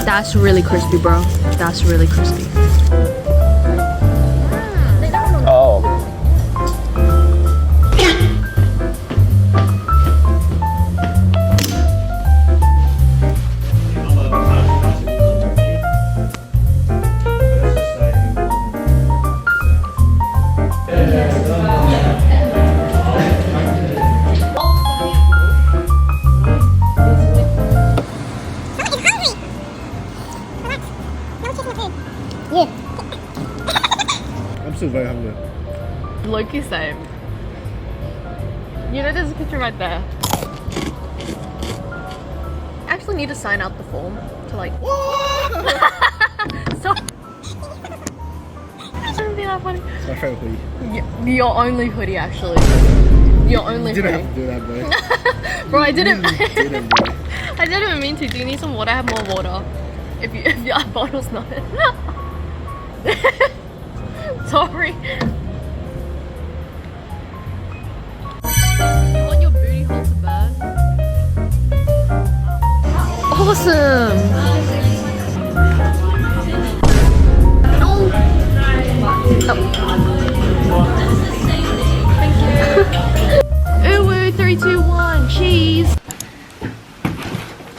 That's really crispy, bro. That's really crispy. Oh. I'm still very hungry. Loki, same. You know, there's a picture right there. I actually need to sign out the form to like. So. Shouldn't be that funny. It's my favorite hoodie. Yeah, your only hoodie, actually. Your only You didn't hoodie. have to do that, bro. Bro, I didn't. Didn't, bro. I didn't mean to. Do you need some water? I have more water. If your bottle's not. Sorry. You want your booty hole to burn? Awesome. Oh. Thank you. Ooh, 3, 2, 1, cheese.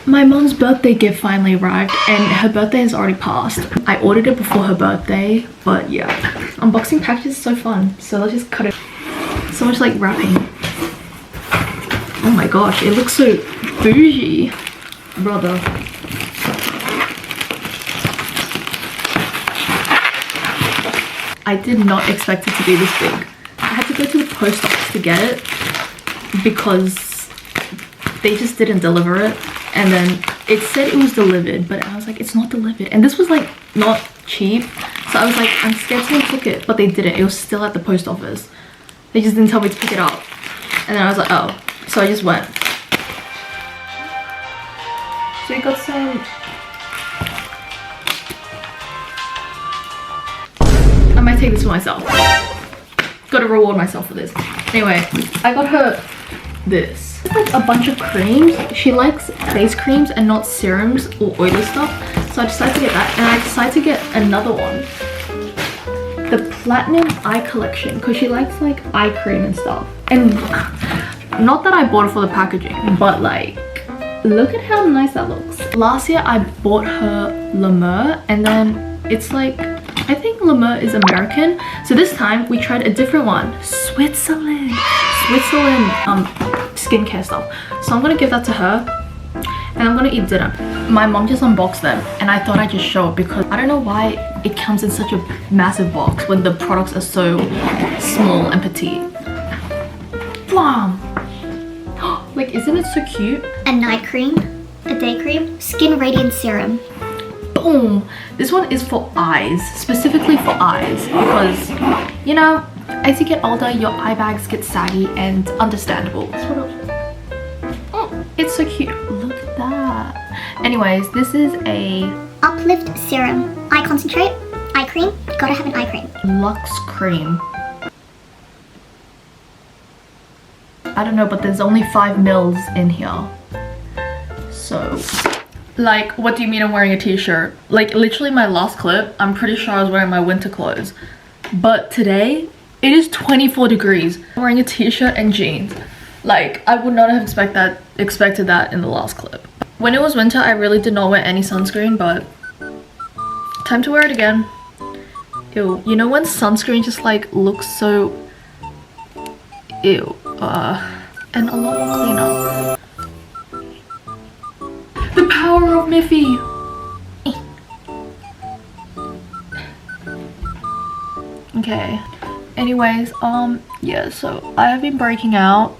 My mom's birthday gift finally arrived and her birthday has already passed. I ordered it before her birthday, but yeah. Unboxing packages is so fun. So let's just cut it. So much like wrapping. Oh my gosh, it looks so bougie. Brother. I did not expect it to be this big. I had to go to the post office to get it because they just didn't deliver it. And then it said it was delivered, but I was like, it's not delivered. And this was like not cheap. So I was like, I'm scared someone took it, but they didn't. It was still at the post office. They just didn't tell me to pick it up. And then I was like, oh. So I just went. So we got some. I might take this for myself. Gotta reward myself for this. Anyway, I got her this. Like a bunch of creams. She likes face creams and not serums or oily stuff, so I decided to get that. And I decided to get another one, the Platinum Eye Collection, because she likes like eye cream and stuff. And not that I bought it for the packaging, but like look at how nice that looks. Last year I bought her La Mer, and then it's like, I think La Mer is American, so this time we tried a different one. Switzerland skincare stuff. So I'm gonna give that to her and I'm gonna eat dinner. My mom just unboxed them and I thought I'd just show it because I don't know why it comes in such a massive box when the products are so small and petite. Wow. Like, isn't it so cute? A night cream, a day cream, skin radiance serum. Boom. This one is for eyes, specifically for eyes, because you know, as you get older your eye bags get saggy and understandable. Oh, it's so cute. Look at that. Anyways, this is a Uplift serum, eye concentrate, eye cream. Gotta have an eye cream. Luxe cream. I don't know, but there's only 5 mils in here. So like, what do you mean I'm wearing a t-shirt? Like, literally my last clip, I'm pretty sure I was wearing my winter clothes. But today, it is 24 degrees. I'm wearing a t-shirt and jeans. Like, I would not have expected that in the last clip. When it was winter, I really did not wear any sunscreen, but time to wear it again. Ew. You know when sunscreen just like looks so... Ew. And a lot more cleaner. The power of Miffy! Okay. Anyways, yeah, so I have been breaking out,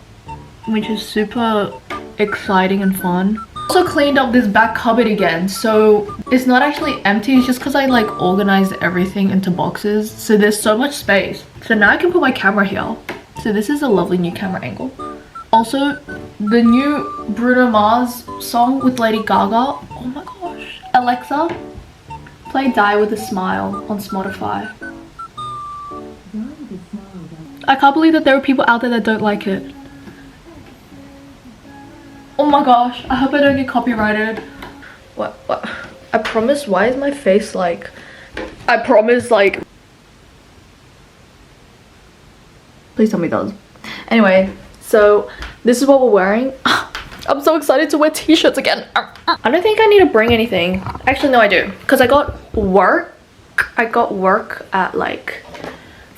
which is super exciting and fun. Also cleaned up this back cupboard again, so it's not actually empty, it's just because I like organized everything into boxes, so there's so much space. So now I can put my camera here. So this is a lovely new camera angle. Also, the new Bruno Mars song with Lady Gaga. Oh my gosh. Alexa, play Die With A Smile on Spotify. I can't believe that there are people out there that don't like it. Oh my gosh, I hope I don't get copyrighted. What? I promise, why is my face like... I promise, like... Please tell me it does. Anyway, so this is what we're wearing. I'm so excited to wear t-shirts again. I don't think I need to bring anything. Actually, no, I do. Because I got work at like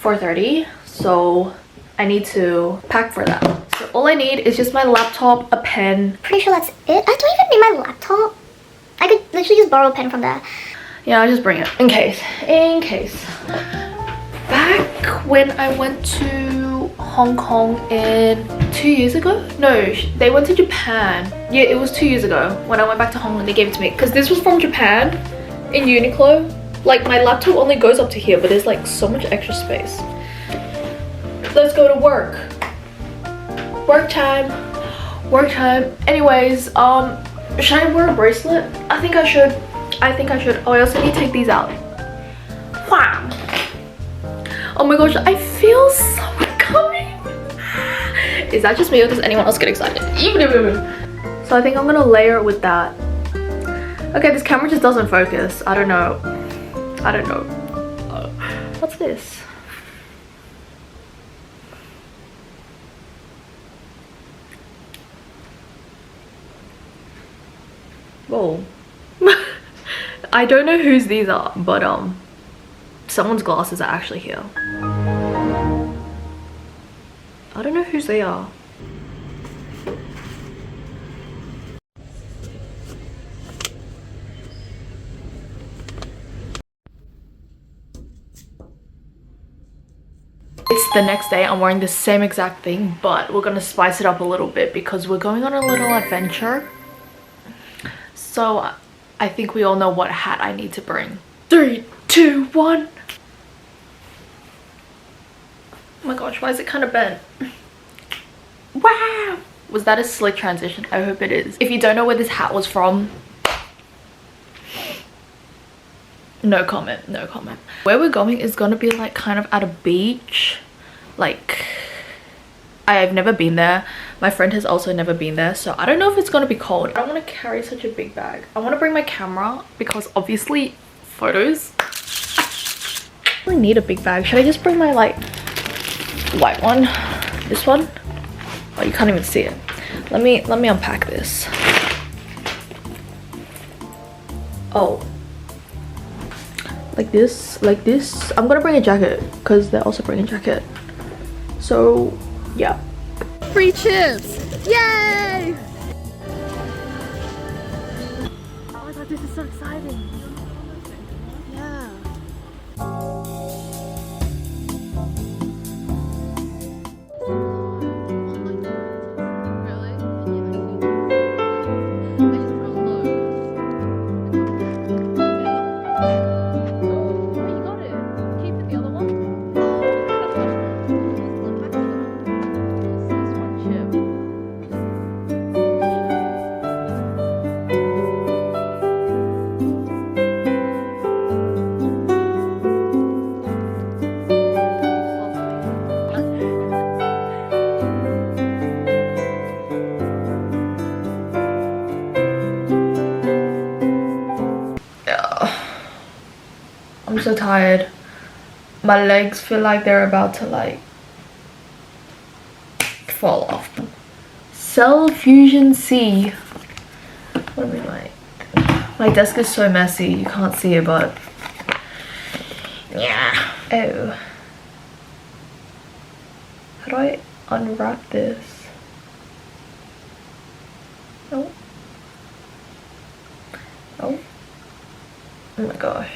4:30. So I need to pack for that. So all I need is just my laptop, a pen. Pretty sure that's it. I don't even need my laptop. I could literally just borrow a pen from there. Yeah, I'll just bring it in case. In case. Back when I went to Hong Kong 2 years ago? No, they went to Japan. Yeah, it was 2 years ago when I went back to Hong Kong. They gave it to me because this was from Japan in Uniqlo. Like my laptop only goes up to here, but there's like so much extra space. Let's go to work. Work time. Work time. Anyways, should I wear a bracelet? I think I should. Oh, I also need to take these out. Wow. Oh my gosh, I feel so coming. Is that just me or does anyone else get excited? So I think I'm gonna layer it with that. Okay, this camera just doesn't focus. I don't know. What's this? Whoa. I don't know whose these are, but someone's glasses are actually here. I don't know whose they are. It's the next day. I'm wearing the same exact thing, but we're gonna spice it up a little bit because we're going on a little adventure. So I think we all know what hat I need to bring. 3, 2, 1. Oh my gosh, why is it kind of bent? Wow! Was that a slick transition? I hope it is. If you don't know where this hat was from, no comment, no comment. Where we're going is gonna be like kind of at a beach. Like, I've never been there. My friend has also never been there, so I don't know if it's gonna be cold. I don't want to carry such a big bag. I want to bring my camera because obviously photos. I really need a big bag. Should I just bring my like white one? This one? Oh, you can't even see it. Let me unpack this. Oh, like this. I'm gonna bring a jacket because they're also bringing a jacket. So yeah. Free chips! Yay! Oh my god, this is so exciting. Yeah. I'm so tired. My legs feel like they're about to like fall off. Cell Fusion C. What am I like? My desk is so messy, you can't see it, but yeah. Oh. How do I unwrap this? Oh. Oh. Oh my gosh.